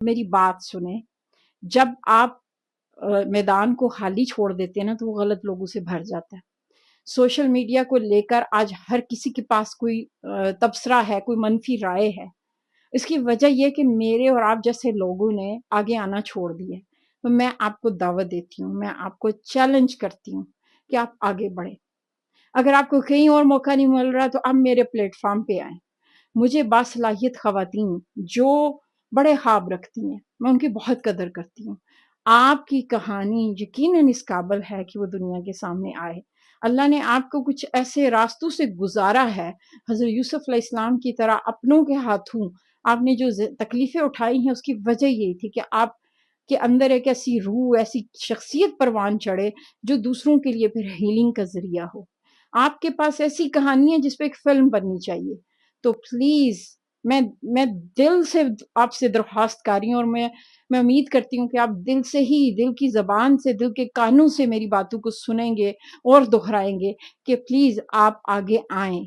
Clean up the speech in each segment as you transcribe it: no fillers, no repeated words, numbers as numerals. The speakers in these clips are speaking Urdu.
میری بات سنیں، جب آپ میدان کو خالی چھوڑ دیتے ہیں نا تو وہ غلط لوگوں سے بھر جاتا ہے۔ سوشل میڈیا کو لے کر آج ہر کسی کے پاس کوئی تبصرہ ہے، کوئی منفی رائے ہے۔ اس کی وجہ یہ کہ میرے اور آپ جیسے لوگوں نے آگے آنا چھوڑ دیا ہے۔ تو میں آپ کو دعوت دیتی ہوں، میں آپ کو چیلنج کرتی ہوں کہ آپ آگے بڑھیں۔ اگر آپ کو کہیں اور موقع نہیں مل رہا تو آپ میرے پلیٹ فارم پہ آئیں۔ مجھے باصلاحیت خواتین جو بڑے خواب رکھتی ہیں، میں ان کی بہت قدر کرتی ہوں۔ آپ کی کہانی یقیناً اس قابل ہے کہ وہ دنیا کے سامنے آئے۔ اللہ نے آپ کو کچھ ایسے راستوں سے گزارا ہے، حضرت یوسف علیہ السلام کی طرح اپنوں کے ہاتھوں آپ نے جو تکلیفیں اٹھائی ہیں، اس کی وجہ یہی تھی کہ آپ کے اندر ایک ایسی روح، ایسی شخصیت پروان چڑھے جو دوسروں کے لیے پھر ہیلنگ کا ذریعہ ہو۔ آپ کے پاس ایسی کہانی ہے جس پہ ایک فلم بننی چاہیے۔ تو پلیز میں دل سے آپ سے درخواست کاری ہوں، اور میں امید کرتی ہوں کہ آپ دل سے ہی، دل کی زبان سے، دل کے کانوں سے میری باتوں کو سنیں گے اور دہرائیں گے کہ پلیز آپ آگے آئیں۔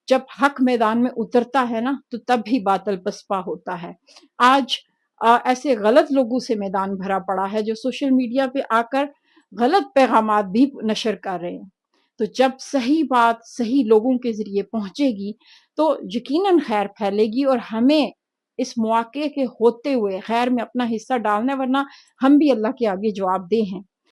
جب حق میدان میں اترتا ہے نا تو تب ہی باطل پسپا ہوتا ہے۔ آج ایسے غلط لوگوں سے میدان بھرا پڑا ہے جو سوشل میڈیا پہ آ کر غلط پیغامات بھی نشر کر رہے ہیں۔ تو جب صحیح بات صحیح لوگوں کے ذریعے پہنچے گی تو یقیناً خیر پھیلے گی، اور ہمیں اس مواقع کے ہوتے ہوئے خیر میں اپنا حصہ ڈالنا ہے، ورنہ ہم بھی اللہ کے آگے جواب دہ ہیں۔